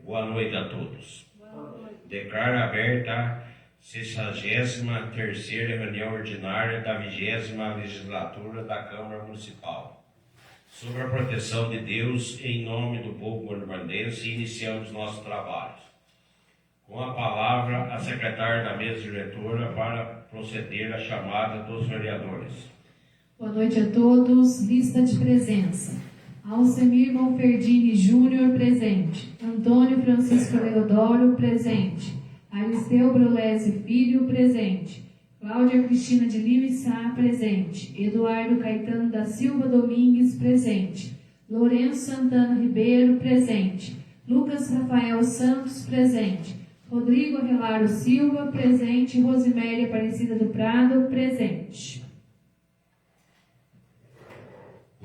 Boa noite a todos. Declaro aberta a 63ª reunião ordinária da 20ª legislatura da Câmara Municipal. Sob a proteção de Deus, em nome do povo guarda-bandense, iniciamos nossos trabalhos. Com a palavra, a secretária da mesa diretora para proceder à chamada dos vereadores. Boa noite a todos. Lista de presença. Alcemir Monferdini Júnior, presente. Antônio Francisco Leodoro, presente. Aristeu Brolese Filho, presente. Cláudia Cristina de Lima Sá, presente. Eduardo Caetano da Silva Domingues, presente. Lourenço Santana Ribeiro, presente. Lucas Rafael Santos, presente. Rodrigo Relaro Silva, presente. Rosiméria Aparecida do Prado, presente.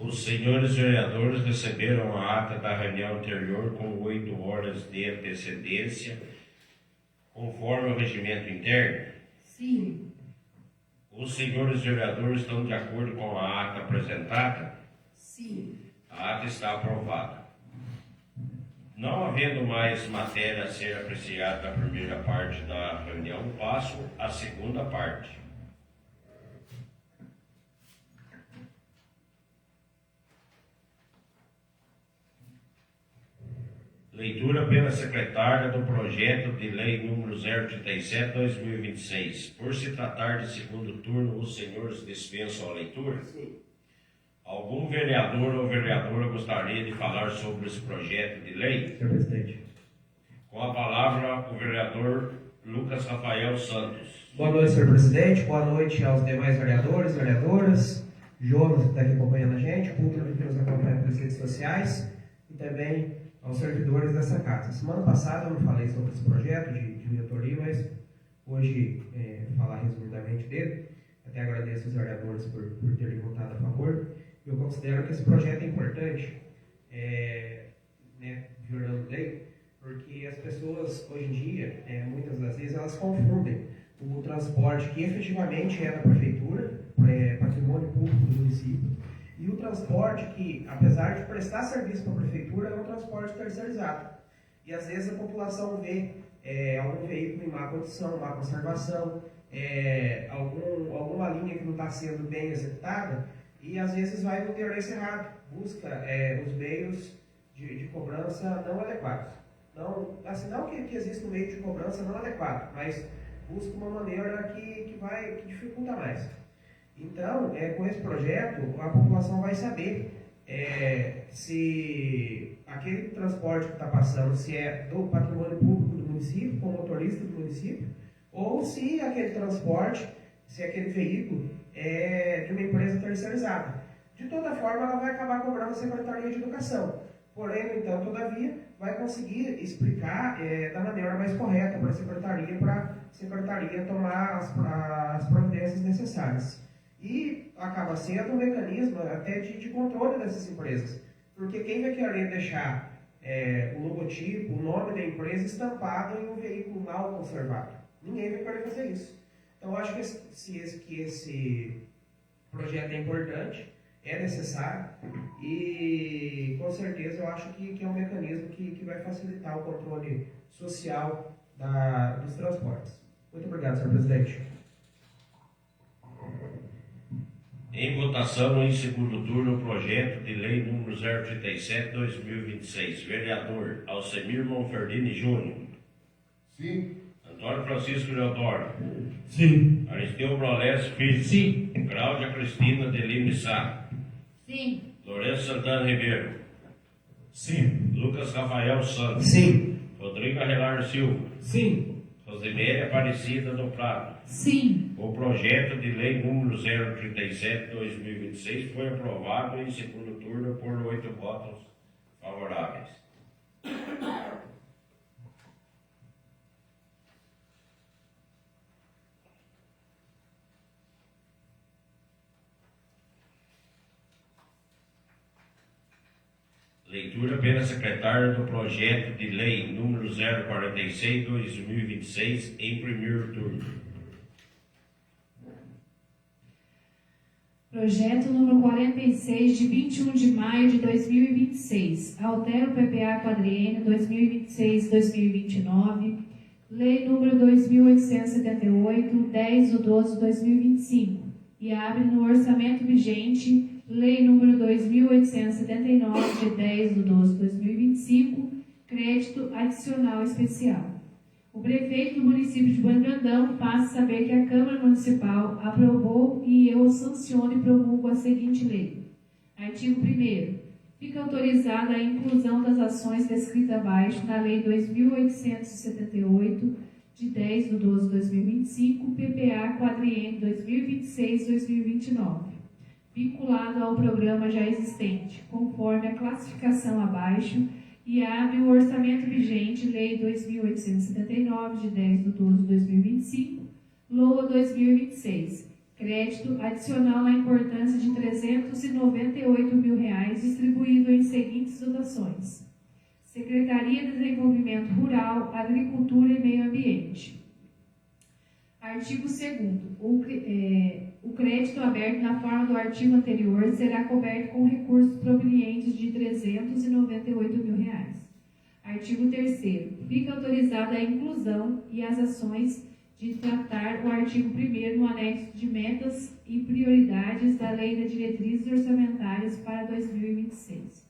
Os senhores vereadores receberam a ata da reunião anterior com 8 horas de antecedência, conforme o regimento interno? Sim. Os senhores vereadores estão de acordo com a ata apresentada? Sim. A ata está aprovada. Não havendo mais matéria a ser apreciada na primeira parte da reunião, passo à segunda parte. Leitura pela secretária do projeto de lei número 037/2026. Por se tratar de segundo turno, os senhores dispensam a leitura? Sim. Algum vereador ou vereadora gostaria de falar sobre esse projeto de lei? Senhor presidente. Com a palavra, o vereador Lucas Rafael Santos. Boa noite, senhor presidente. Boa noite aos demais vereadores, vereadoras, Jonas, que está aqui acompanhando a gente, o público que nos acompanha pelas redes sociais e também aos servidores dessa casa. Semana passada eu não falei sobre esse projeto de diretoria, mas hoje falar resumidamente dele. Até agradeço os vereadores por terem votado a favor. Eu considero que esse projeto é importante, violando lei, porque as pessoas hoje em dia, muitas das vezes, elas confundem o transporte que efetivamente é da prefeitura, patrimônio público do município, e o transporte que, apesar de prestar serviço para a prefeitura, é um transporte terceirizado. E às vezes a população vê algum veículo em má condição, má conservação, alguma linha que não está sendo bem executada, e às vezes vai no endereço errado, busca os meios de cobrança não adequados. Não, assim, não que exista um meio de cobrança não adequado, mas busca uma maneira que dificulta mais. Então, com esse projeto, a população vai saber se aquele transporte que está passando, se é do patrimônio público do município, com o motorista do município, ou se aquele transporte, se aquele veículo é de uma empresa terceirizada. De toda forma, ela vai acabar cobrando a Secretaria de Educação. Porém, no entanto, todavia, vai conseguir explicar da maneira mais correta para a Secretaria tomar as providências necessárias. E acaba sendo um mecanismo até de controle dessas empresas. Porque quem vai querer deixar o logotipo, o nome da empresa estampado em um veículo mal conservado? Ninguém vai querer fazer isso. Então, eu acho que esse projeto é importante, é necessário e, com certeza, eu acho que é um mecanismo que vai facilitar o controle social dos transportes. Muito obrigado, senhor presidente. Em votação, em segundo turno, o projeto de lei número 037/2026. Vereador Alcemir Monferdini Júnior. Sim. Antônio Francisco Leodoro. Sim. Aristeu Brolese Filho. Sim. Cláudia Cristina de Lima Sá. Sim. Lourenço Santana Ribeiro. Sim. Lucas Rafael Santos. Sim. Rodrigo Relaro Silva. Sim. Rosiméria Aparecida do Prado. Sim. O projeto de lei número 037/2026 foi aprovado em segundo turno por 8 votos favoráveis. Leitura pela secretária do projeto de lei número 046/2026 em primeiro turno. Projeto número 46, de 21 de maio de 2026. Altera o PPA quadriênio 2026-2029. Lei número 2.878, 10/12/2025. E abre no orçamento vigente, Lei número 2.879, de 10/12/2025, crédito adicional especial. O prefeito do município de Bueno Brandão faz saber que a Câmara Municipal aprovou e eu sanciono e promulgo a seguinte lei. Artigo 1º. Fica autorizada a inclusão das ações descritas abaixo na Lei 2.878, de 10/12/2025, PPA quadriênio 2026-2029, vinculado ao programa já existente, conforme a classificação abaixo, e abre o orçamento vigente, Lei 2.879, de 10/12/2025, LOA 2026, crédito adicional na importância de R$ 398 mil, distribuído em seguintes dotações: Secretaria de Desenvolvimento Rural, Agricultura e Meio Ambiente. Artigo 2º. O crédito aberto na forma do artigo anterior será coberto com recursos provenientes de R$ 398 mil. Artigo 3º. Fica autorizada a inclusão e as ações de tratar o artigo 1º no anexo de metas e prioridades da Lei de Diretrizes Orçamentárias para 2026.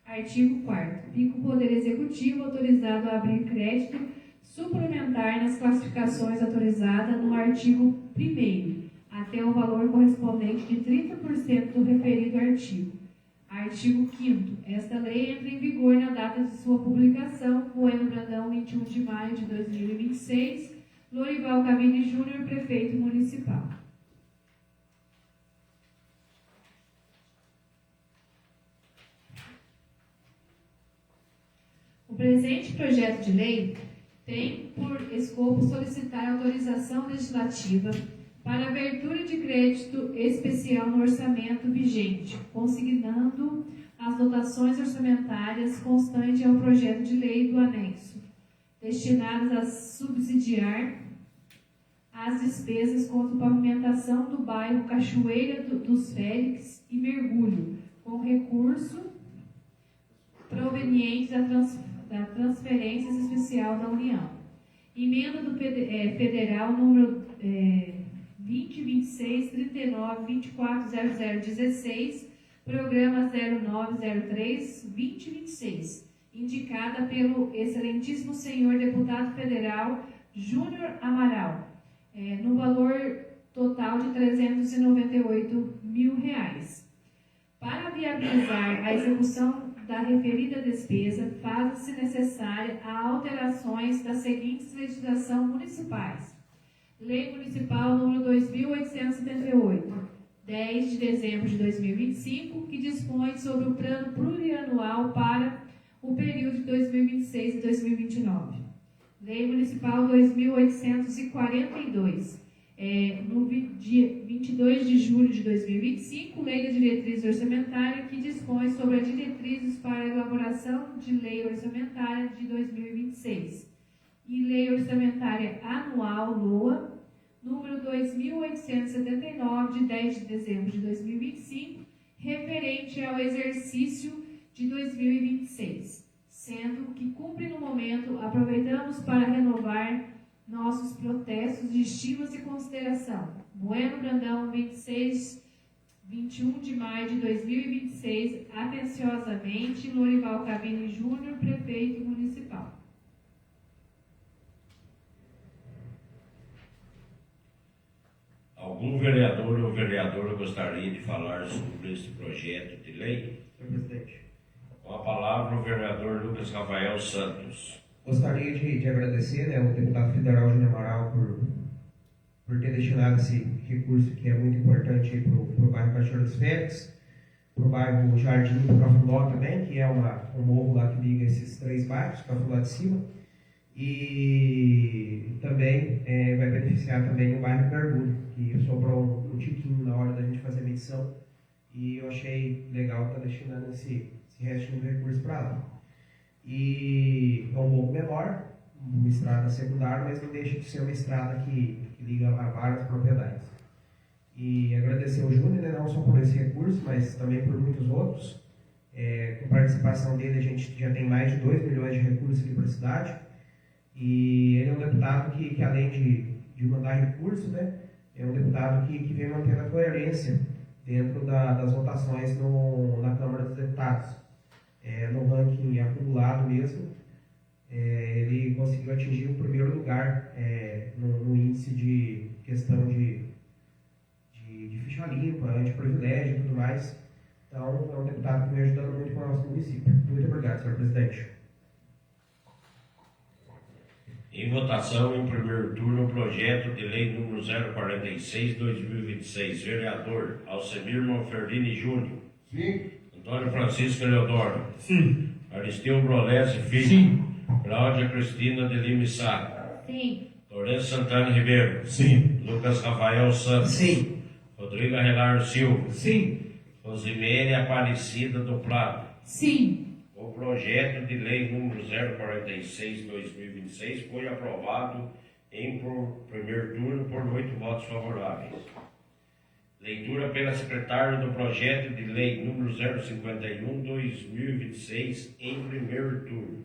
Artigo 4º. Fica o Poder Executivo autorizado a abrir crédito suplementar nas classificações autorizadas no artigo 1º, até o valor correspondente de 30% do referido artigo. Artigo 5º. Esta lei entra em vigor na data de sua publicação, Bueno Brandão, 21 de maio de 2026, Lorival Cavini Júnior, Prefeito Municipal. O presente projeto de lei tem por escopo solicitar autorização legislativa para abertura de crédito especial no orçamento vigente, consignando as dotações orçamentárias constantes ao projeto de lei do anexo, destinadas a subsidiar as despesas com pavimentação do bairro Cachoeira dos Félix e Mergulho, com recurso proveniente da transferência especial da União. Emenda do Federal número 2026-39-240016, Programa 0903-2026, indicada pelo excelentíssimo senhor deputado federal Júnior Amaral, no valor total de R$ 398 mil. Para viabilizar a execução da referida despesa, faz-se necessária a alterações das seguintes legislações municipais. Lei Municipal número 2.878, 10 de dezembro de 2025, que dispõe sobre o plano plurianual para o período de 2026 e 2029. Lei Municipal 2.842, no dia 22 de julho de 2025, Lei de Diretriz Orçamentária, que dispõe sobre as diretrizes para a elaboração de Lei Orçamentária de 2026. E Lei Orçamentária Anual, LOA, número 2.879, de 10 de dezembro de 2025, referente ao exercício de 2026. Sendo que cumpre no momento, aproveitamos para renovar nossos protestos de estimas e consideração. Bueno Brandão, 21 de maio de 2026, atenciosamente, Lorival Cavini Júnior, Prefeito Municipal. Algum vereador ou vereadora gostaria de falar sobre esse projeto de lei? Senhor presidente. Com a palavra o vereador Lucas Rafael Santos. Gostaria de agradecer, o deputado federal Júnior Amaral por ter destinado esse recurso que é muito importante para o bairro Cachoeira dos Félix, para o bairro Jardim do Cafundó também, que é um morro lá que liga esses três bairros, Cafundó de cima, e também vai beneficiar também o bairro Mergulho, que sobrou um tiquinho na hora da gente fazer a medição, e eu achei legal estar destinando esse restinho de recurso para lá. E é um pouco menor, uma estrada secundária, mas não deixa de ser uma estrada que liga a várias propriedades. E agradecer ao Júnior, né, não só por esse recurso, mas também por muitos outros. Com participação dele, a gente já tem mais de 2 milhões de recursos aqui para a cidade. E ele é um deputado que além de mandar recursos, né, é um deputado que vem mantendo a coerência dentro das votações na Câmara dos Deputados. No ranking acumulado mesmo, ele conseguiu atingir o primeiro lugar no índice de questão de ficha limpa, antiprivilégio e tudo mais. Então, é um deputado que vem ajudando muito com o nosso município. Muito obrigado, senhor presidente. Em votação, em primeiro turno, o projeto de lei número 046/2026, vereador Alcemir Monferdini Júnior. Sim. Antônio Francisco Eleodoro. Sim. Aristeu Brolesi Filho. Sim. Cláudia Cristina de Lima Sá. Sim. Lourenço Santana Ribeiro. Sim. Lucas Rafael Santos. Sim. Rodrigo Arelar Silva. Sim. Rosimene Aparecida do Prado. Sim. O projeto de lei número 046/2026 foi aprovado em primeiro turno por 8 votos favoráveis. Leitura pela secretária do projeto de lei número 051/2026 em primeiro turno.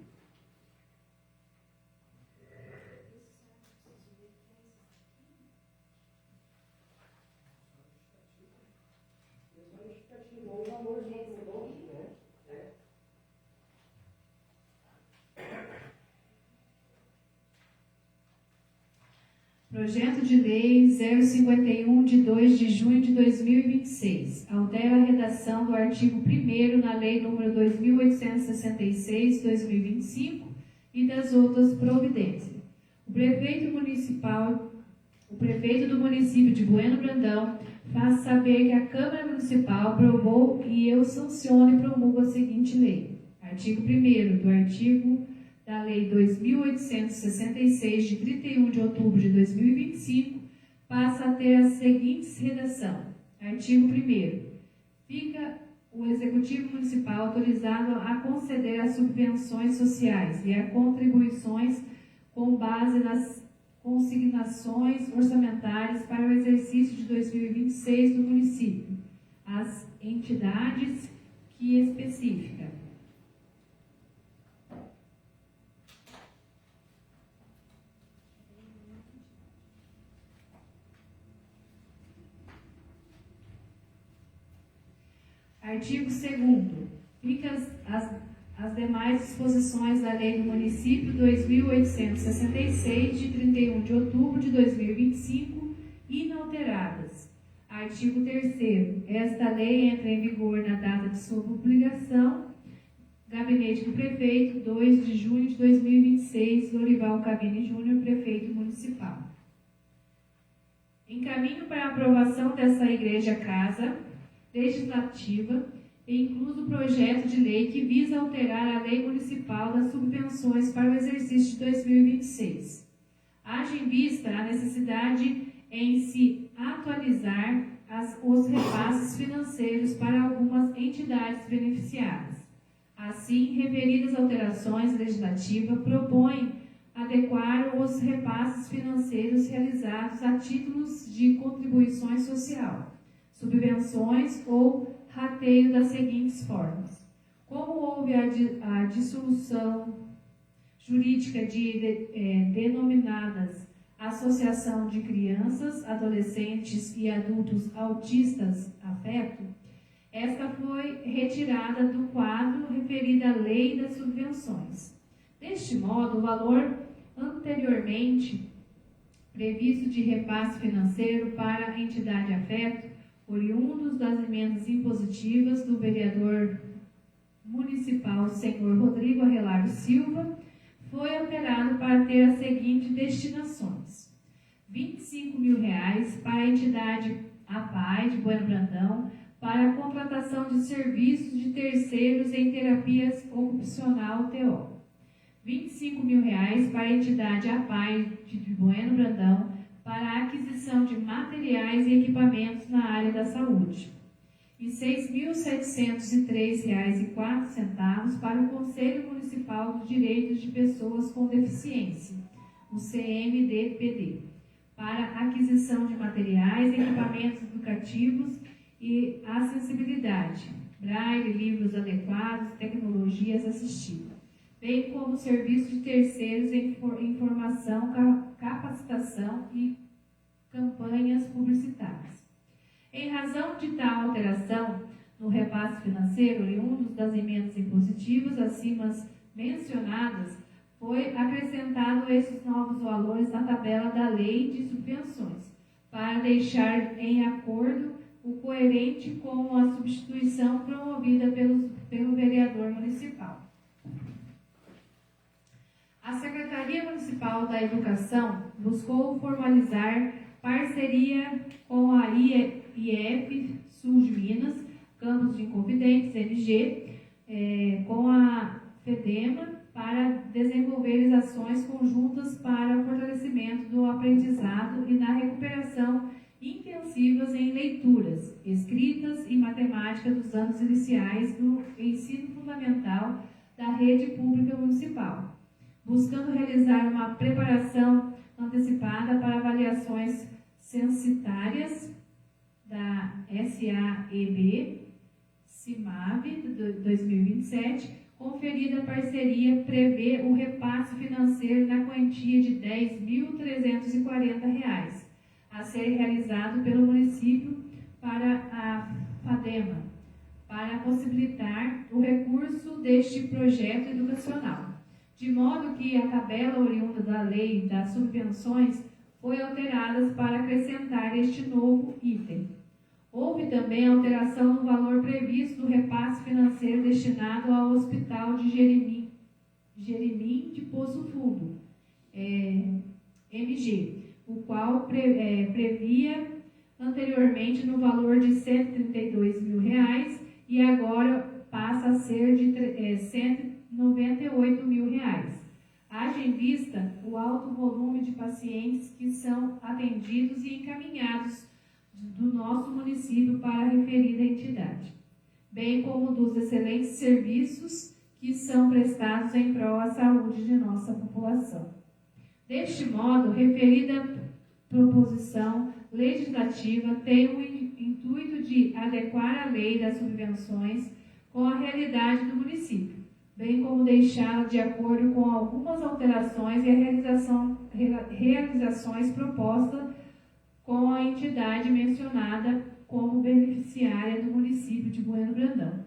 Projeto de Lei 051, de 2 de junho de 2026. Altera a redação do artigo 1º na Lei nº 2866/2025 e das outras providências. O prefeito do município de Bueno Brandão faz saber que a Câmara Municipal aprovou e eu sanciono e promulgo a seguinte lei. Artigo 1º do artigo da Lei 2.866, de 31 de outubro de 2025, passa a ter a seguinte redação. Artigo 1º. Fica o Executivo Municipal autorizado a conceder as subvenções sociais e a contribuições com base nas consignações orçamentárias para o exercício de 2026 do município, as entidades que especifica. Artigo 2º. Fica as demais disposições da Lei do Município 2.866, de 31 de outubro de 2025, inalteradas. Artigo 3º. Esta lei entra em vigor na data de sua publicação. Gabinete do Prefeito, 2 de junho de 2026, Lorival Cabini Júnior, Prefeito Municipal. Encaminho para a aprovação dessa Igreja Casa Legislativa, incluso o projeto de lei que visa alterar a Lei Municipal das Subvenções para o exercício de 2026. Haja em vista a necessidade em se atualizar os repasses financeiros para algumas entidades beneficiadas. Assim, referidas alterações legislativas propõem adequar os repasses financeiros realizados a títulos de contribuições social, subvenções ou rateio das seguintes formas. Como houve a dissolução jurídica de denominadas Associação de Crianças, Adolescentes e Adultos Autistas Afeto, esta foi retirada do quadro referido à Lei das Subvenções. Deste modo, o valor anteriormente previsto de repasse financeiro para a entidade afeto, oriundos das emendas impositivas do vereador municipal senhor Rodrigo Arelar Silva, foi alterado para ter as seguintes destinações: R$25.000 para a entidade APAI de Bueno Brandão, para a contratação de serviços de terceiros em terapias ocupacional TO. R$25.000 para a entidade APAI de Bueno Brandão, para a aquisição de materiais e equipamentos na área da saúde. E R$ 6.703,04 para o Conselho Municipal dos Direitos de Pessoas com Deficiência, o CMDPD, para aquisição de materiais, equipamentos educativos e acessibilidade, braille, livros adequados, tecnologias assistivas, bem como serviços de terceiros em informação, capacitação e campanhas publicitárias. Em razão de tal alteração no repasse financeiro oriundos das emendas impositivas acima mencionadas, foi acrescentado esses novos valores na tabela da Lei de Subvenções, para deixar em acordo o coerente com a substituição promovida pelo vereador municipal. A Secretaria Municipal da Educação buscou formalizar parceria com a IF Sul de Minas, Campus de Inconfidentes, MG, com a FEDEMA, para desenvolver ações conjuntas para o fortalecimento do aprendizado e na recuperação intensivas em leituras, escritas e matemática dos anos iniciais do ensino fundamental da rede pública municipal, buscando realizar uma preparação antecipada para avaliações censitárias da SAEB, CIMAB, de 2027, conferida a parceria prevê o repasse financeiro na quantia de R$ 10.340, a ser realizado pelo município para a FADEMA, para possibilitar o recurso deste projeto educacional, de modo que a tabela oriunda da Lei das Subvenções foi alterada para acrescentar este novo item. Houve também alteração no valor previsto do repasse financeiro destinado ao Hospital de Jerimim de Poço Fundo, MG, o qual previa anteriormente no valor de R$ 132 mil e agora passa a ser de R$ 198 mil. Haja em vista o alto volume de pacientes que são atendidos e encaminhados do nosso município para a referida entidade, bem como dos excelentes serviços que são prestados em prol à saúde de nossa população. Deste modo, referida proposição legislativa tem o intuito de adequar a lei das subvenções com a realidade do município, bem como deixá-la de acordo com algumas alterações e realizações propostas com a entidade mencionada como beneficiária do município de Bueno Brandão,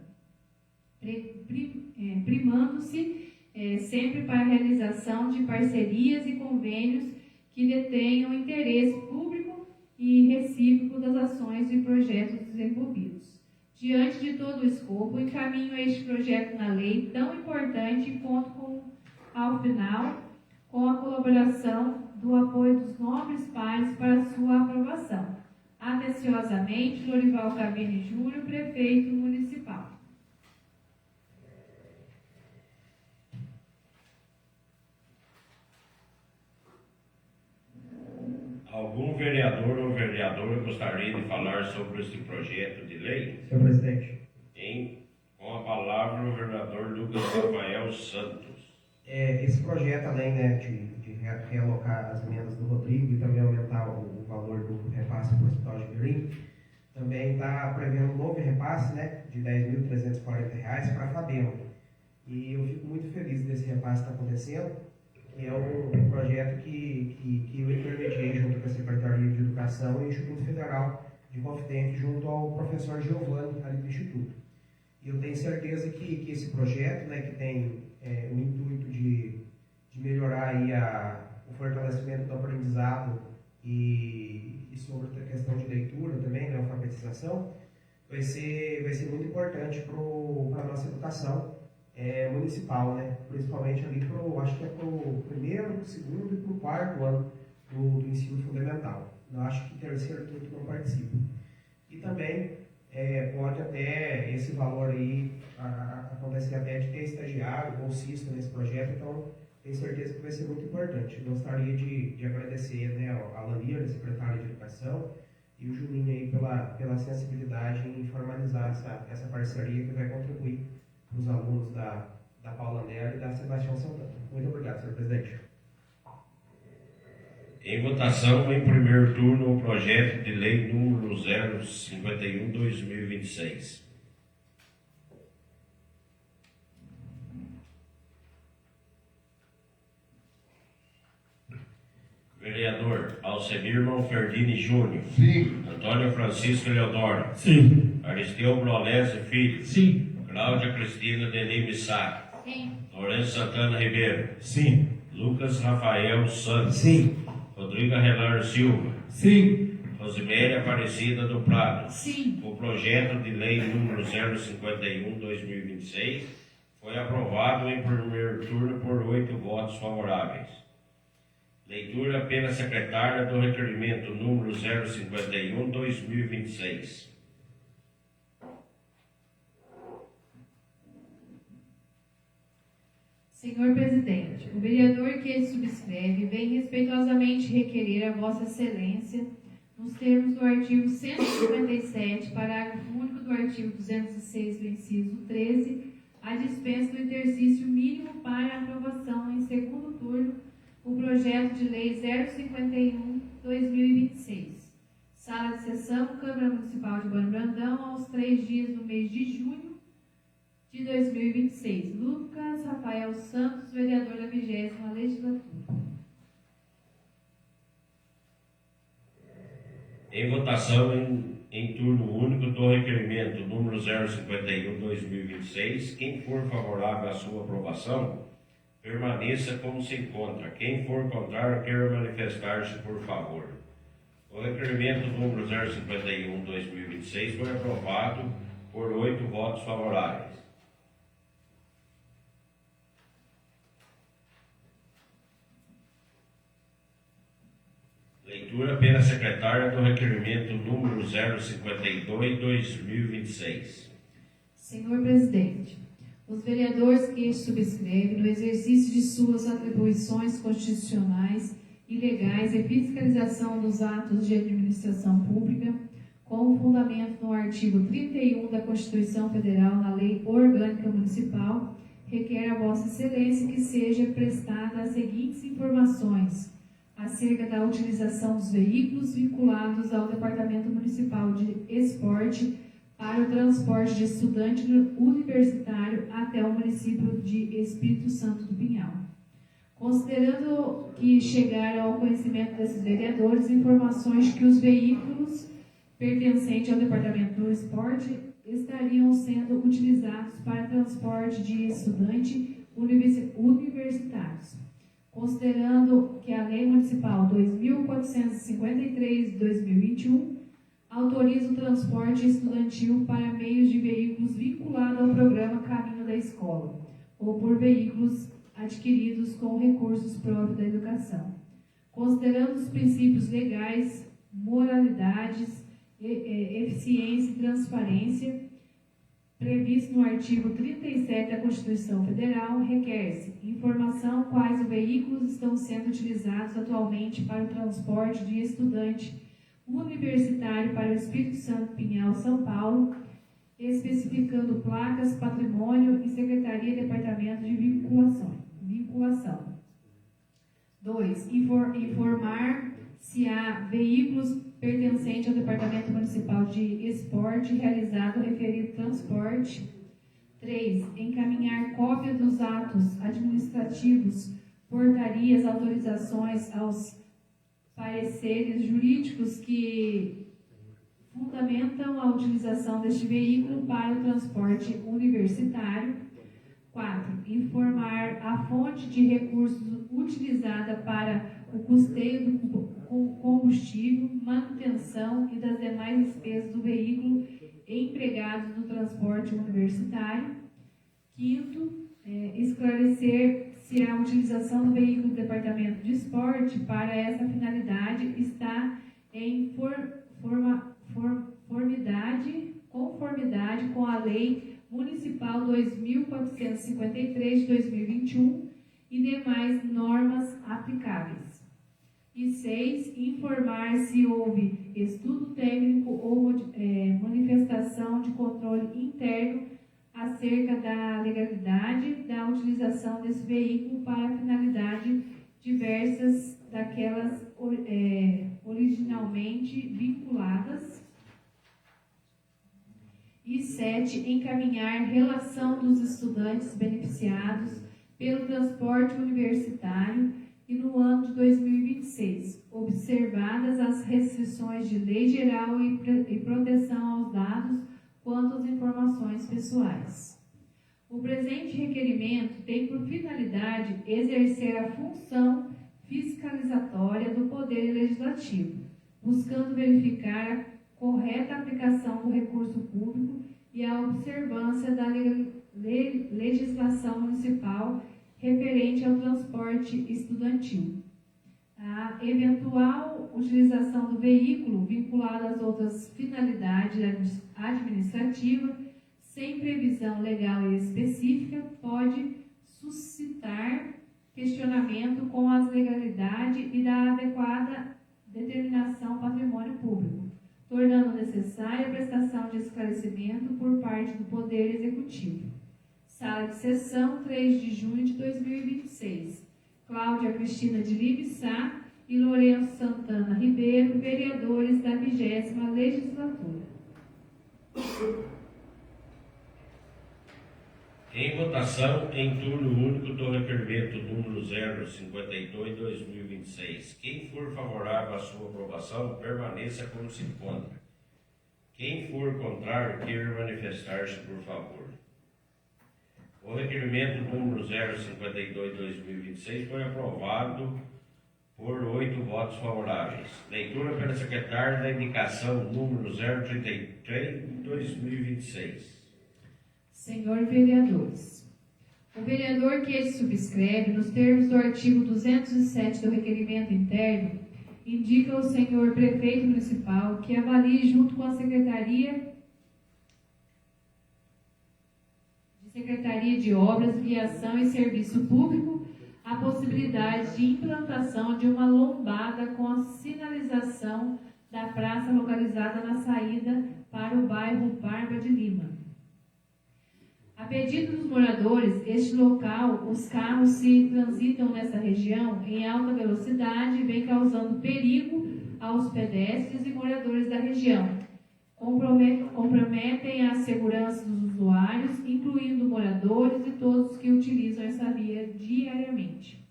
primando-se sempre para a realização de parcerias e convênios que detenham interesse público e recíproco das ações e projetos desenvolvidos. Diante de todo o escopo, encaminho este projeto na lei tão importante e conto ao final, com a colaboração do apoio dos nobres pares para sua aprovação. Atenciosamente, Lorival Cavini Júnior, Prefeito Municipal. Algum vereador ou vereadora gostaria de falar sobre este projeto de lei? Senhor presidente. Com a palavra o vereador Lucas Rafael Santos. Esse projeto, além de realocar as emendas do Rodrigo e também aumentar o valor do repasse para o Hospital de Jerimim, também está prevendo um novo repasse, de R$ 10.340 para a FADEMA. E eu fico muito feliz desse repasse que está acontecendo, que é um projeto que eu intermediei junto com a Secretaria de Educação e o Instituto Federal de Confidente, junto ao professor Giovanni, ali do Instituto. E eu tenho certeza que esse projeto, que tem o intuito de melhorar aí o fortalecimento do aprendizado e sobre a questão de leitura também, alfabetização, vai ser muito importante para a nossa educação municipal, principalmente ali acho que é para o primeiro, segundo e para o quarto ano do ensino fundamental. Eu acho que terceiro e quinto não participam. E também pode até esse valor aí acontecer até de ter estagiário, bolsista nesse projeto, então tenho certeza que vai ser muito importante. Gostaria de agradecer a Lania, secretária de Educação, e o Juninho aí pela sensibilidade em formalizar essa parceria que vai contribuir para os alunos da Paula Nera e da Sebastião Santana. Muito obrigado, senhor presidente. Em votação, em primeiro turno, o projeto de lei número 051/2026. Vereador Alcemir Monferdini Júnior. Sim. Antônio Francisco Leodoro. Sim. Aristeu Brolese Filho. Sim. Cláudia Cristina Denis Missac. Sim. Lourenço Santana Ribeiro. Sim. Lucas Rafael Santos. Sim. Rodrigo Arrelar Silva. Sim. Rosiméria Aparecida do Prado. Sim. O projeto de lei número 051/2026 foi aprovado em primeiro turno por 8 votos favoráveis. Leitura pela secretária do requerimento número 051/2026. Senhor Presidente, o vereador que subscreve vem respeitosamente requerer a Vossa Excelência, nos termos do artigo 157, parágrafo único do artigo 206 do inciso 13, a dispensa do exercício mínimo para aprovação em segundo turno o projeto de lei 051/2026. Sala de sessão, Câmara Municipal de Bando Brandão, aos 3 dias do mês de junho de 2026. Lucas Rafael Santos, vereador da 20ª Legislatura. Em votação em turno único do requerimento número 051/2026, quem for favorável à sua aprovação, permaneça como se encontra. Quem for contrário, queira manifestar-se, por favor. O requerimento número 051/2026 foi aprovado por 8 votos favoráveis. Leitura pela secretária do requerimento número 052/2026. Senhor Presidente, os vereadores que subscrevem, no exercício de suas atribuições constitucionais e legais e fiscalização dos atos de administração pública, com fundamento no artigo 31 da Constituição Federal, na Lei Orgânica Municipal, requer a Vossa Excelência que seja prestada as seguintes informações acerca da utilização dos veículos vinculados ao Departamento Municipal de Esporte para o transporte de estudante universitário até o município de Espírito Santo do Pinhal. Considerando que chegaram ao conhecimento desses vereadores informações que os veículos pertencentes ao Departamento do Esporte estariam sendo utilizados para transporte de estudantes universitários. Considerando que a Lei Municipal 2.453 de 2021 autoriza o transporte estudantil para meios de veículos vinculados ao programa Caminho da Escola, ou por veículos adquiridos com recursos próprios da educação. Considerando os princípios legais, moralidades, eficiência e transparência previsto no artigo 37 da Constituição Federal, requer-se informação quais os veículos estão sendo utilizados atualmente para o transporte de estudante universitário para o Espírito Santo, Pinhal, São Paulo, especificando placas, patrimônio e Secretaria e Departamento de Vinculação. 2. Informar se há veículos pertencentes ao Departamento Municipal de Esporte realizado o referido transporte. 3. Encaminhar cópia dos atos administrativos, portarias, autorizações aos pareceres jurídicos que fundamentam a utilização deste veículo para o transporte universitário. 4. Informar a fonte de recursos utilizada para o custeio do combustível, manutenção e das demais despesas do veículo empregados no transporte universitário. 5. Esclarecer se a utilização do veículo do Departamento de Esporte para essa finalidade está em conformidade com a Lei Municipal 2.453 de 2021 e demais normas aplicáveis. E 6. Informar se houve estudo técnico ou manifestação de controle interno acerca da legalidade da utilização desse veículo para a finalidade diversas daquelas originalmente vinculadas. E 7. Encaminhar relação dos estudantes beneficiados pelo transporte universitário e no ano de 2026, observadas as restrições de lei geral e proteção aos dados quanto às informações pessoais. O presente requerimento tem por finalidade exercer a função fiscalizatória do Poder Legislativo, buscando verificar a correta aplicação do recurso público e a observância da legislação municipal referente ao transporte estudantil. A eventual utilização do veículo vinculado às outras finalidades administrativas, sem previsão legal e específica, pode suscitar questionamento com as legalidades e da adequada determinação patrimônio público, tornando necessária a prestação de esclarecimento por parte do Poder Executivo. Sala de sessão, 3 de junho de 2026. Cláudia Cristina de Libissá e Lourenço Santana Ribeiro, vereadores da 20ª Legislatura. Em votação, em turno único do requerimento número 052/2026. Quem for favorável à sua aprovação, permaneça como se encontra. Quem for contrário, queira manifestar-se, por favor. O requerimento número 052/2026 foi aprovado por 8 votos favoráveis. Leitura pela secretária da indicação número 033/2026. Senhor vereadores, o vereador que subscreve, nos termos do artigo 207 do requerimento interno, indica ao senhor prefeito municipal que avalie junto com a Secretaria de Obras, Viação e Serviço Público a possibilidade de implantação de uma lombada com a sinalização da praça localizada na saída para o bairro Barba de Lima. A pedido dos moradores, este local, os carros se transitam nessa região em alta velocidade e vem causando perigo aos pedestres e moradores da região. Comprometem a segurança dos usuários, incluindo moradores e todos que utilizam essa via diariamente.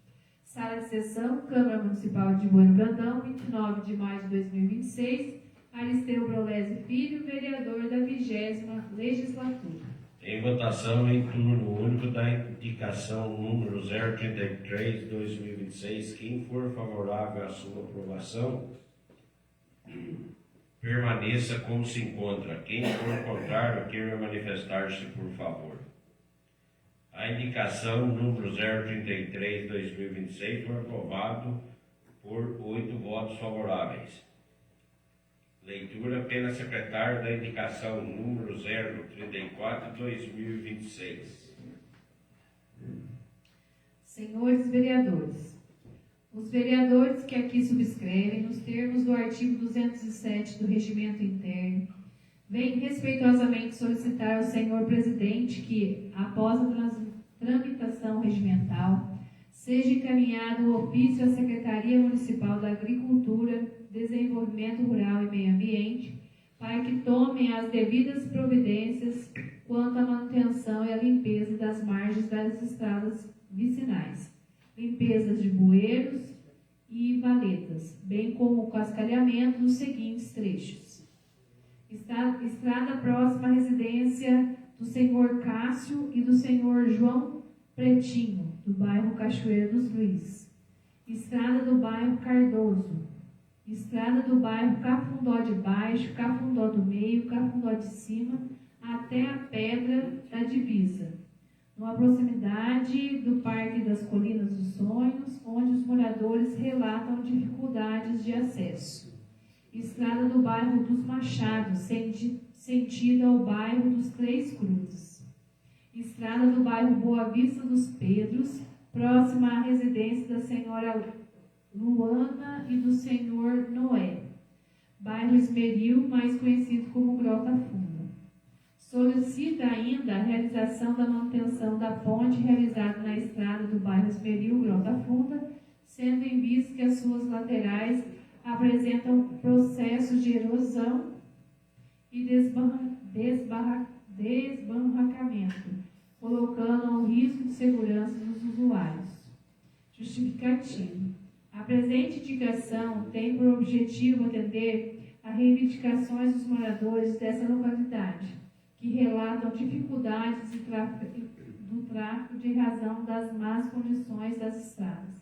Sala de sessão, Câmara Municipal de Bueno Brandão, 29 de maio de 2026, Aristeu Brolesi Filho, vereador da 20ª Legislatura. Em votação, em turno único da indicação número 033/2026, quem for favorável à sua aprovação, permaneça como se encontra. Quem for contrário, queira manifestar-se, por favor. A indicação número 033/2026 foi aprovado por 8 votos favoráveis. Leitura pela secretária da indicação número 034/2026. Senhores vereadores, os vereadores que aqui subscrevem, nos termos do artigo 207 do Regimento Interno, vêm respeitosamente solicitar ao senhor presidente que, após a tramitação regimental, seja encaminhado o ofício à Secretaria Municipal da Agricultura, Desenvolvimento Rural e Meio Ambiente, para que tomem as devidas providências quanto à manutenção e à limpeza das margens das estradas vicinais, limpeza de bueiros e valetas, bem como o cascalhamento dos seguintes trechos. Estrada próxima à residência do senhor Cássio e do senhor João Pretinho, do bairro Cachoeira dos Luiz. Estrada do bairro Cardoso. Estrada do bairro Cafundó de Baixo, Cafundó do Meio, Cafundó de Cima, até a Pedra da Divisa, numa proximidade do Parque das Colinas dos Sonhos, onde os moradores relatam dificuldades de acesso. Estrada do bairro dos Machados, sentido ao bairro dos Três Cruzes. Estrada do bairro Boa Vista dos Pedros, próxima à residência da senhora Luana e do senhor Noé. Bairro Esmeril, mais conhecido como Grota Funda. Solicita ainda a realização da manutenção da ponte realizada na estrada do bairro Esmeril, Grota Funda, sendo em vista que as suas laterais apresentam processos de erosão e desbarrancamento, colocando ao risco de segurança dos usuários. Justificativo. A presente indicação tem por objetivo atender a reivindicações dos moradores dessa localidade, que relatam dificuldades do tráfego em razão das más condições das estradas.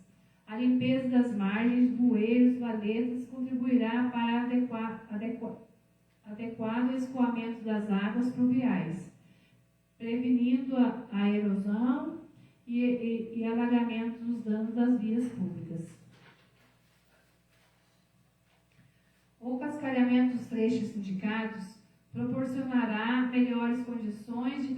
A limpeza das margens, bueiros, valetas contribuirá para adequado escoamento das águas pluviais, prevenindo a erosão e alagamento dos danos das vias públicas. O cascalhamento dos trechos indicados proporcionará melhores condições de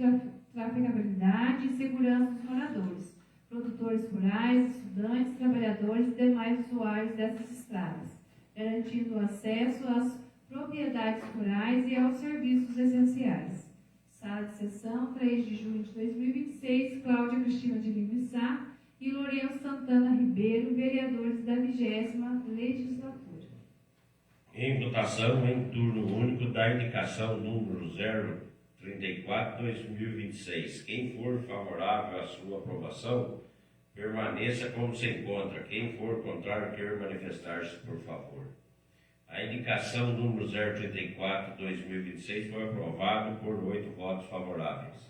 trafegabilidade e segurança dos moradores, produtores rurais, estudantes, trabalhadores e demais usuários dessas estradas, garantindo o acesso às propriedades rurais e aos serviços essenciais. Sala de sessão, 3 de junho de 2026, Cláudia Cristina de Lima Sá e Lourenço Santana Ribeiro, vereadores da 20ª Legislatura. Em votação, em turno único, da indicação número 034/2026. Quem for favorável à sua aprovação, permaneça como se encontra. Quem for contrário, quer manifestar-se, por favor. A indicação número 034/2026 foi aprovada por 8 votos favoráveis.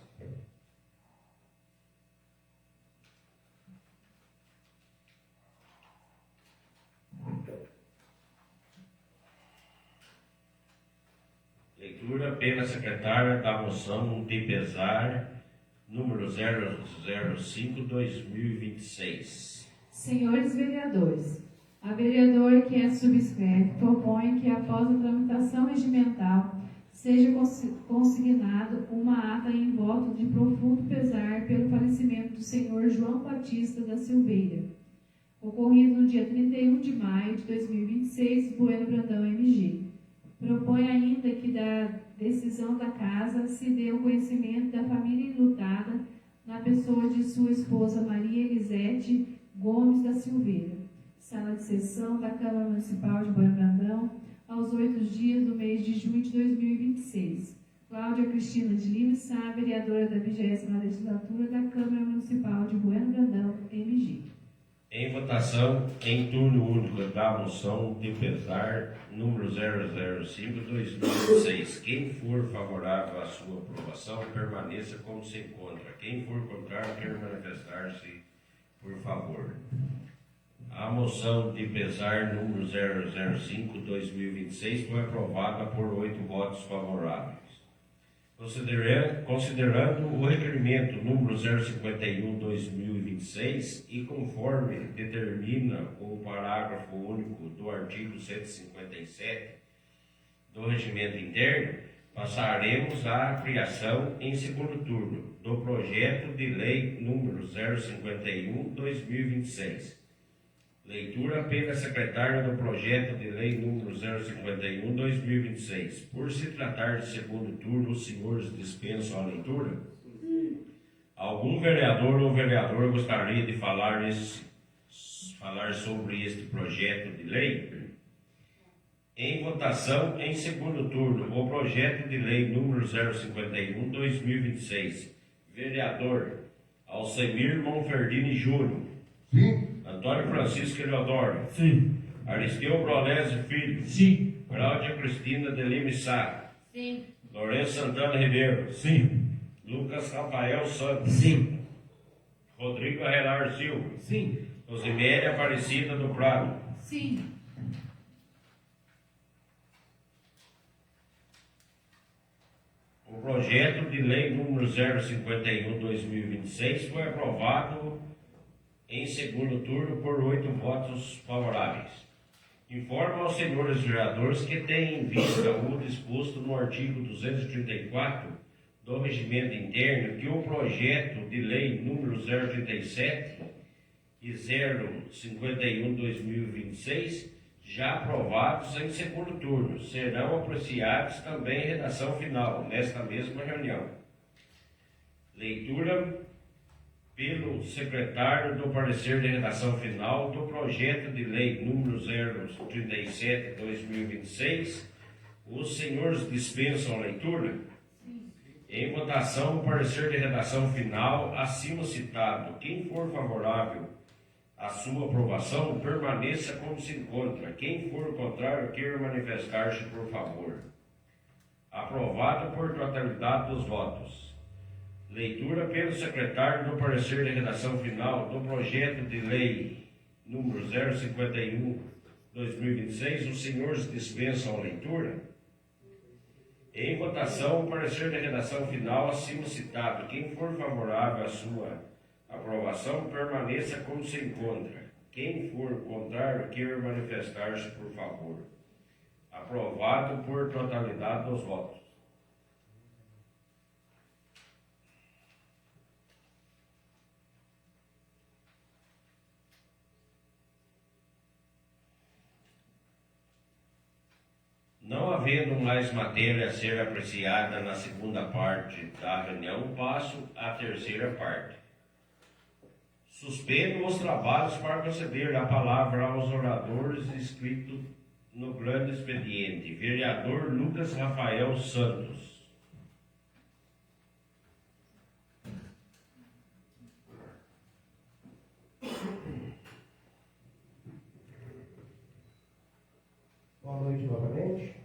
Leitura pela secretária da moção de pesar número 005/2026. Senhores vereadores, a vereadora que a subscreve propõe que, após a tramitação regimental, seja consignado uma ata em voto de profundo pesar pelo falecimento do senhor João Batista da Silveira, ocorrido no dia 31 de maio de 2026, Bueno Brandão, MG. Propõe ainda que da decisão da Casa se dê o conhecimento da família enlutada na pessoa de sua esposa Maria Elisete Gomes da Silveira. Sala de sessão da Câmara Municipal de Bueno Brandão, aos 8 dias do mês de junho de 2026. Cláudia Cristina de Lima Sá, vereadora da 20ª Legislatura da Câmara Municipal de Bueno Brandão, MG. Em votação, em turno único, da moção de pesar número 005/2026. Quem for favorável à sua aprovação, permaneça como se encontra. Quem for contrário, quer manifestar-se, por favor. A moção de pesar número 005/2026 foi aprovada por 8 votos favoráveis. Considerando o requerimento número 051/2026 e conforme determina o parágrafo único do artigo 157 do Regimento Interno, passaremos à criação em segundo turno do projeto de lei número 051/2026. Leitura pela secretária do projeto de lei número 051/2026. Por se tratar de segundo turno, os senhores dispensam a leitura? Algum vereador ou vereadora gostaria de falar sobre este projeto de lei? Em votação, em segundo turno, o projeto de lei número 051/2026. Vereador Alcemir Monferdini Júnior. Sim. Antônio Francisco Eleodoro. Sim. Aristeu Brolésio Filho. Sim. Cláudia Cristina de Lima Sá. Sim. Lourenço Santana Ribeiro. Sim. Lucas Rafael Santos. Sim. Rodrigo Arrelar Silva. Sim. Rosiméria Aparecida do Prado. Sim. O projeto de lei número 051/2026 foi aprovado em segundo turno por 8 votos favoráveis. Informo aos senhores vereadores que têm em vista o disposto no artigo 234 do Regimento Interno que o projeto de lei número 037 e 051/2026, já aprovados em segundo turno, serão apreciados também em redação final, nesta mesma reunião. Leitura pelo secretário do parecer de redação final do projeto de lei número 037/2026. Os senhores dispensam a leitura? Sim. Em votação, o parecer de redação final acima citado. Quem for favorável à sua aprovação, permaneça como se encontra. Quem for contrário, queira manifestar-se, por favor. Aprovado por totalidade dos votos. Leitura pelo secretário do parecer de redação final do projeto de lei número 051/2026. Os senhores dispensam a leitura? Em votação, o parecer de redação final acima citado. Quem for favorável à sua aprovação, permaneça como se encontra. Quem for contrário, queira manifestar-se, por favor. Aprovado por totalidade dos votos. Não havendo mais matéria a ser apreciada na segunda parte da reunião, passo à terceira parte. Suspendo os trabalhos para conceder a palavra aos oradores inscritos no grande expediente. Vereador Lucas Rafael Santos. Boa noite novamente.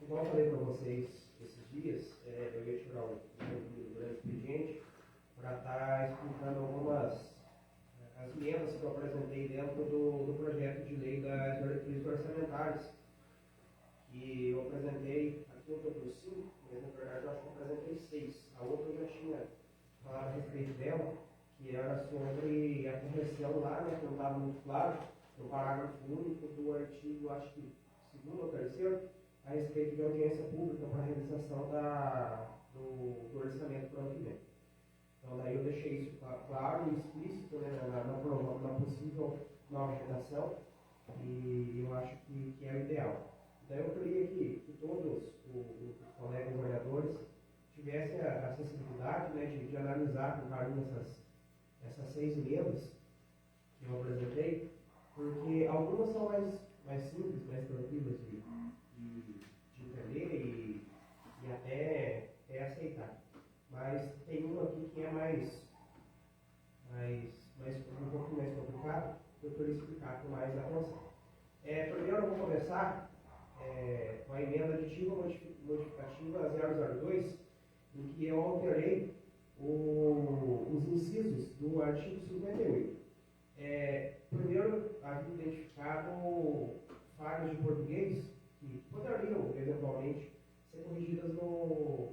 Igual eu falei para vocês esses dias, eu ia tirar um pouquinho do grande expediente para estar explicando algumas as emendas que eu apresentei dentro do projeto de lei das diretrizes orçamentárias. E eu apresentei, aqui eu estou 5, mas na verdade eu acho que eu apresentei 6. A outra eu já tinha falado a respeito dela, que era sobre a correção lá, né, que não estava muito claro, no parágrafo único do artigo, acho que 2º ou 3º, a respeito de audiência pública para a realização do orçamento para o ano que vem. Então, daí eu deixei isso claro e explícito, né, na possível nova redação, e eu acho que é o ideal. Então, eu queria que todos os colegas vereadores tivessem a sensibilidade, né, de analisar com carinho essas 6 emendas que eu apresentei, porque algumas são mais simples, mais tranquilas de entender e até aceitar. Mas tem uma aqui que é um pouco mais complicado, que eu queria explicar com mais atenção. Primeiro eu vou começar com a emenda aditiva modificativa 002, em que eu alterei os incisos do artigo 58. Primeiro, havia identificado falhas de português que poderiam, eventualmente, ser corrigidas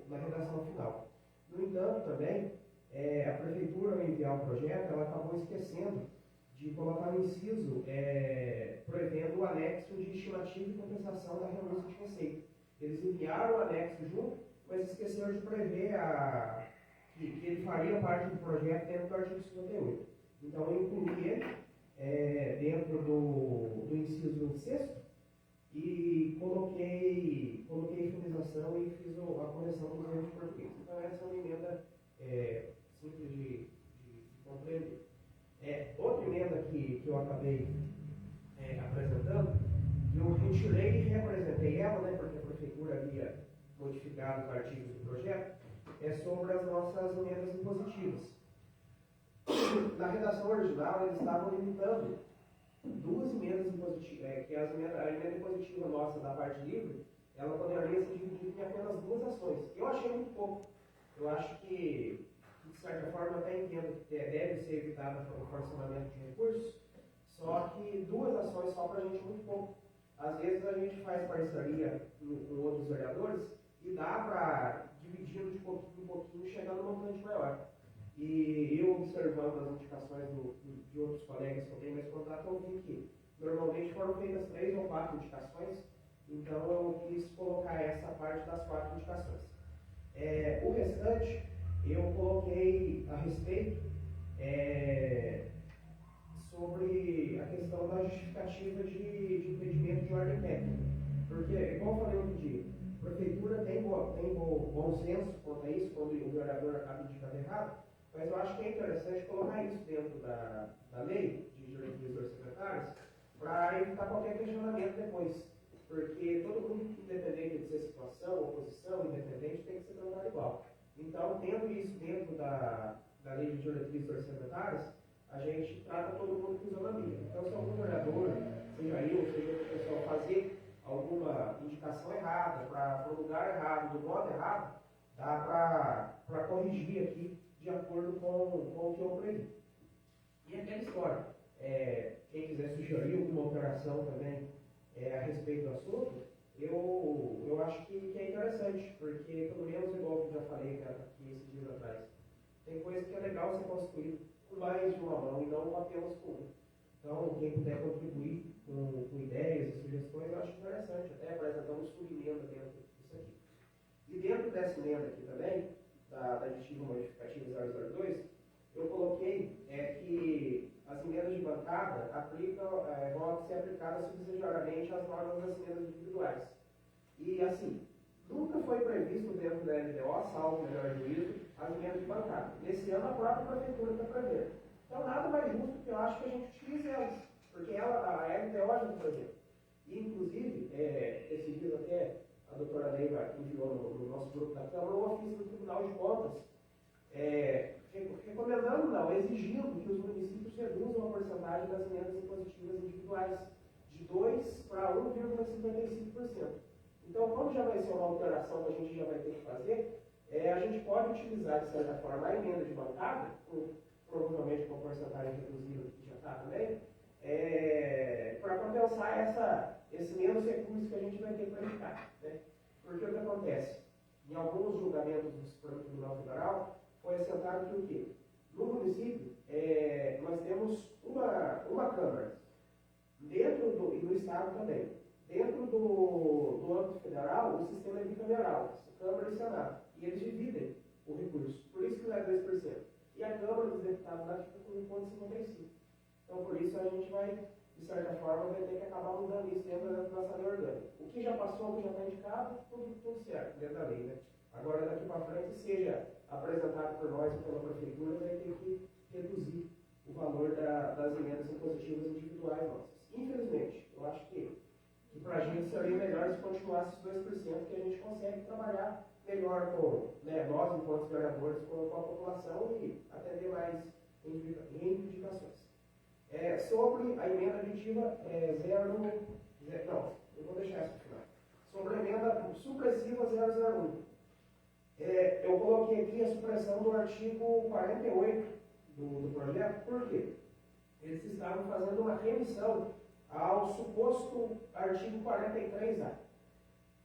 na redação final. No entanto, também, a Prefeitura, ao enviar o projeto, ela acabou esquecendo de colocar no inciso prevendo o anexo de estimativa e compensação da renúncia de receita. Eles enviaram o anexo junto, mas esqueceram de prever que ele faria parte do projeto dentro do artigo 58. Então, eu incluí ele dentro do inciso 6º e coloquei finalização e fiz a correção dos erros de português. Então, essa é uma emenda simples de compreender. Outra emenda que eu acabei apresentando, eu retirei e reapresentei ela, né, porque a Prefeitura havia modificado os artigos do projeto, é sobre as nossas emendas impositivas. Na redação original, eles estavam limitando 2 emendas impositivas, que a emenda impositiva nossa da parte livre, ela poderia ser dividida em apenas 2 ações. Eu achei muito pouco. Eu acho que de certa forma, eu até entendo que deve ser evitada o fracionamento de recursos, só que 2 ações só para a gente é muito pouco. Às vezes a gente faz parceria com outros vereadores e dá para dividir de pouquinho em pouquinho, chegando num montante maior. E eu, observando as indicações de outros colegas que eu tenho mais contato, eu vi que normalmente foram feitas 3 ou 4 indicações, então eu quis colocar essa parte das 4 indicações. O restante, eu coloquei a respeito sobre a questão da justificativa de impedimento de ordem técnica. Porque, igual eu falei outro dia, o A prefeitura tem bom senso quanto a isso, quando o vereador acaba indicando errado, mas eu acho que é interessante colocar isso dentro da lei de diretrizes orçamentárias para evitar qualquer questionamento depois. Porque todo mundo, independente de ser situação, oposição, independente, tem que ser tratado igual. Então, tendo isso dentro da lei de diretrizes orçamentárias, a gente trata todo mundo com isonomia. Então, se algum vereador, seja eu, seja outra pessoa, fazer alguma indicação errada, para o lugar errado, do modo errado, dá para corrigir aqui de acordo com o que eu previ. E aquela história, quem quiser sugerir alguma alteração também a respeito do assunto, eu acho que é interessante, porque pelo menos igual que eu já falei aqui esses dias atrás, tem coisa que é legal ser construído com mais de uma mão e não apenas com uma. Então, quem puder contribuir com ideias e sugestões, eu acho interessante, até apresentar uma subemenda dentro disso aqui. E dentro dessa emenda aqui também, da aditiva modificativa 002, eu coloquei que as emendas de bancada vão ser aplicadas subsidiariamente às normas das emendas individuais. E assim, nunca foi previsto dentro da LDO, salvo o melhor juízo, as emendas de bancada. Nesse ano a própria prefeitura está prevendo. Então nada mais justo que eu acho que a gente utilize elas, porque a LDO já está prevendo. E inclusive, esses dias até a doutora Neiva enviou no nosso grupo da Câmara um ofício do Tribunal de Contas, recomendando, não, exigindo que os municípios reduzam a porcentagem das emendas impositivas individuais de 2% para 1,55%. Então, como já vai ser uma alteração que a gente já vai ter que fazer, a gente pode utilizar, de certa forma, a emenda de bancada, provavelmente com a porcentagem reduzida que já está também, para compensar esse menos recurso que a gente vai ter para aplicar. Né? Porque o que acontece? Em alguns julgamentos do Supremo Tribunal Federal, foi assentado que o quê? No município, nós temos uma Câmara, e no Estado também. Dentro do âmbito federal, o sistema é bicameral, Câmara e Senado. E eles dividem o recurso. Por isso que não é 2%. E a Câmara dos Deputados lá fica com 1,55%. Então, por isso, a gente vai, de certa forma, vai ter que acabar mudando isso dentro da nossa lei orgânica. O que já passou, o que já está indicado, tudo certo, dentro da lei, né? Agora, daqui para frente, seja apresentado por nós ou pela Prefeitura, vai ter que reduzir o valor das emendas impositivas individuais nossas. Infelizmente, eu acho que para a gente seria melhor se continuasse os 2%, que a gente consegue trabalhar melhor com nós, enquanto vereadores, com a população e atender mais reivindicações. Sobre a emenda aditiva não, eu vou deixar isso para o final. Sobre a emenda supressiva 001. Eu coloquei aqui a supressão do artigo 48 do projeto, por quê? Eles estavam fazendo uma remissão ao suposto artigo 43A.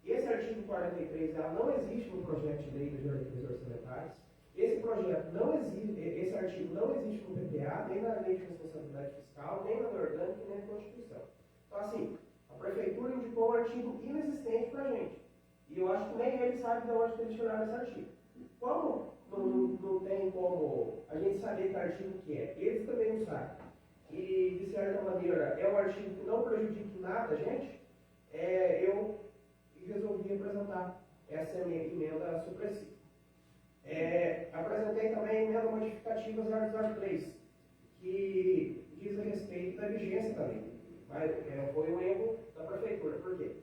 Esse artigo 43A não existe no projeto de lei de diretrizes orçamentárias. Esse artigo não existe no PPA, nem na lei de responsabilidade fiscal, nem na lei orgânica, nem na Constituição. Então, assim, a Prefeitura indicou um artigo inexistente para a gente. E eu acho que nem ele sabe de onde eles tiraram esse artigo. Como não tem como a gente saber que artigo que é, eles também não sabem. E, de certa maneira, é um artigo que não prejudica em nada a gente, eu resolvi apresentar essa emenda supressiva. Apresentei também a emenda modificativa 003, que diz a respeito da vigência da lei. Mas foi um erro da Prefeitura. Por quê?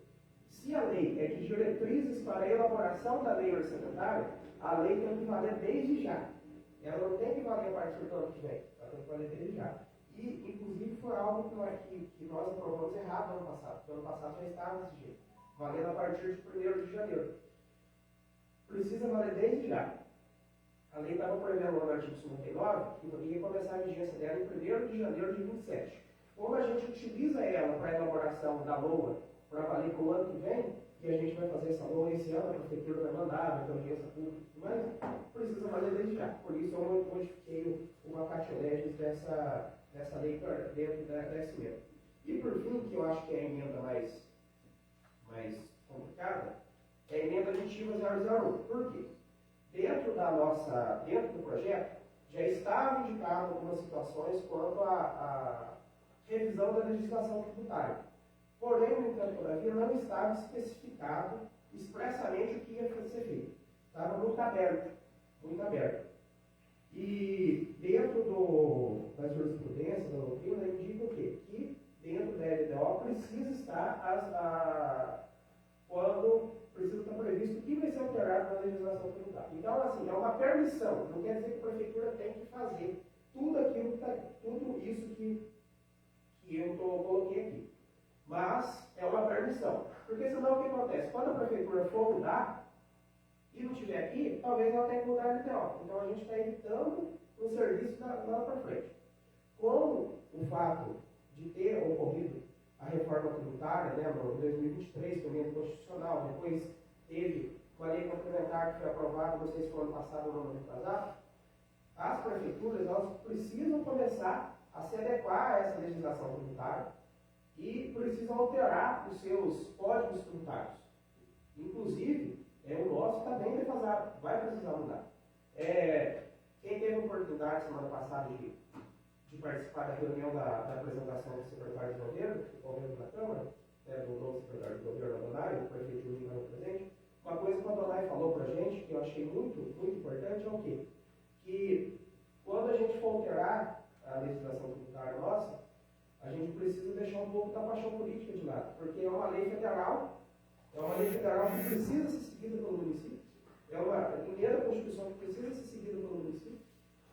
Se a lei é de diretrizes para a elaboração da lei orçamentária, a lei tem que valer desde já. Ela não tem que valer a partir do ano que vem, ela tem que valer desde já. E, inclusive, foi algo que nós aprovamos errado no ano passado, porque no ano passado já estava desse jeito, valendo a partir de 1º de janeiro. Precisa valer desde já. A lei estava prevendo no artigo 59 que ia começar a vigência dela em 1º de janeiro de 27. Como a gente utiliza ela para a elaboração da LOA para valer para o ano que vem, e a gente vai fazer essa LOA esse ano, a Prefeitura vai mandar, vai ter audiência pública, mas precisa valer desde já. Por isso eu modifiquei o vacatio legis dessa lei dentro dessa emenda. E por fim, que eu acho que é a emenda mais complicada, é a emenda aditiva 001. Por quê? Dentro do projeto, já estava indicado algumas situações quanto à revisão da legislação tributária. Porém, no entanto, todavia, não estava especificado expressamente o que ia ser feito. Estava muito aberto, muito aberto. E dentro da jurisprudência, da doutrina, indica o quê? Que dentro da LDO precisa estar quando precisa estar previsto o que vai ser alterado na legislação tributária. Então, assim, é uma permissão, não quer dizer que a prefeitura tem que fazer tudo isso que eu coloquei aqui. Mas é uma permissão. Porque senão o que acontece? Quando a prefeitura for mudar e não estiver aqui, talvez ela tenha que mudar a LTO. Então a gente está evitando um serviço lá para frente. Com o fato de ter ocorrido a reforma tributária, né, em 2023, foi emenda constitucional, depois teve uma lei complementar que foi aprovada, não sei se foi ano passado ou no ano retrasado, as prefeituras elas precisam começar a se adequar a essa legislação tributária e precisam alterar os seus códigos tributários. Inclusive, o nosso também vai precisar mudar. Quem teve a oportunidade semana passada de participar da reunião da apresentação do secretário de governo, do governo da Câmara, do novo secretário de governo, Adonai, o prefeito Juninho lá presente, uma coisa que o Adonai falou para a gente, que eu achei muito, muito importante, é o quê? Que quando a gente for alterar a legislação tributária nossa, a gente precisa deixar um pouco da paixão política de lado, porque é uma lei federal que precisa ser seguida pelo município, é uma emenda da Constituição que precisa ser seguida pelo município,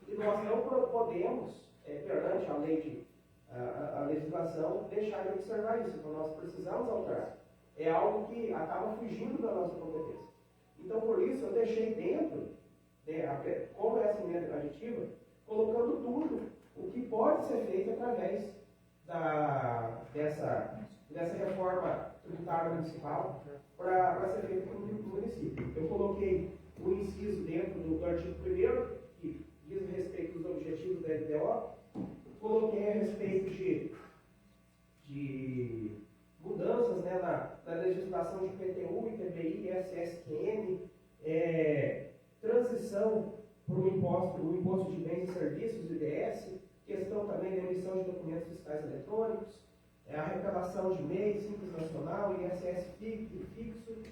e nós não podemos, perante a legislação, deixar de observar isso, então nós precisamos alterar. É algo que acaba fugindo da nossa competência. Então, por isso, eu deixei dentro, como essa emenda aditiva, colocando tudo o que pode ser feito através dessa reforma tributária municipal para ser feito pelo município. Eu coloquei o inciso dentro do artigo 1º, que diz respeito aos objetivos da LDO, coloquei a respeito de mudanças, né, na legislação de IPTU, ITBI, SSQN, transição para o imposto de bens e serviços, IBS, questão também da emissão de documentos fiscais eletrônicos, a arrecadação de MEI, Simples Nacional, ISS fixo,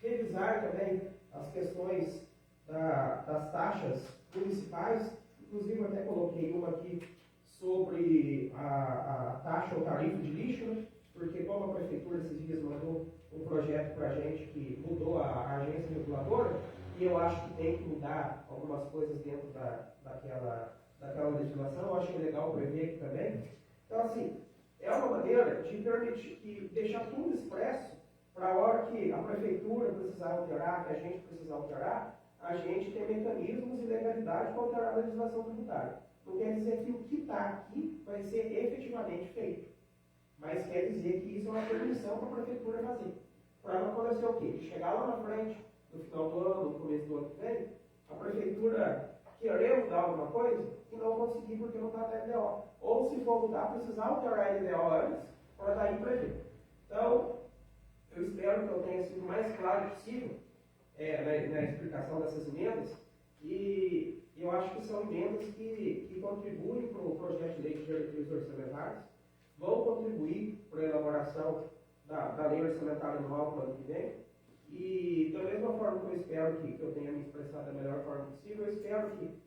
revisar também as questões das taxas municipais, inclusive até coloquei uma aqui sobre a taxa ou tarifa de lixo, né? Porque como a prefeitura esses dias mandou um projeto para a gente que mudou a agência reguladora, e eu acho que tem que mudar algumas coisas dentro daquela legislação, eu achei legal prever aqui também. Então, assim, é uma maneira de permitir, de deixar tudo expresso para a hora que a prefeitura precisar alterar, que a gente precisar alterar, a gente tem mecanismos e legalidade para alterar a legislação tributária. Não quer dizer que o que está aqui vai ser efetivamente feito, mas quer dizer que isso é uma permissão para a prefeitura fazer. Para não acontecer o quê? Chegar lá na frente, no final do ano, no começo do ano que vem, a prefeitura querer mudar alguma coisa e não conseguir porque não está na LDO. Ou se for mudar, precisar alterar a LDO antes para daí prever. Então, eu espero que eu tenha sido o mais claro possível na explicação dessas emendas, e eu acho que são emendas que contribuem para o projeto de lei de diretrizes orçamentárias, vão contribuir para a elaboração da lei orçamentária anual para o ano que vem, e da mesma forma que eu espero que eu tenha me expressado da melhor forma possível, eu espero que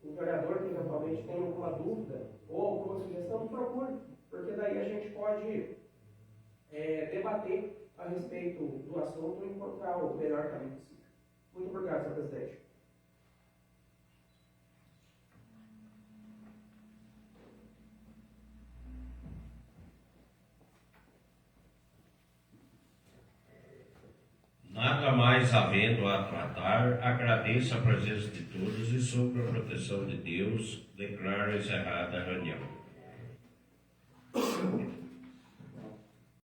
o vereador que eventualmente tenha alguma dúvida ou alguma sugestão, me procure, porque daí a gente pode debater a respeito do assunto e encontrar o melhor caminho possível. Muito obrigado, senhor presidente. Nada mais havendo a tratar, agradeço a presença de todos e sob a proteção de Deus, declaro encerrada a reunião.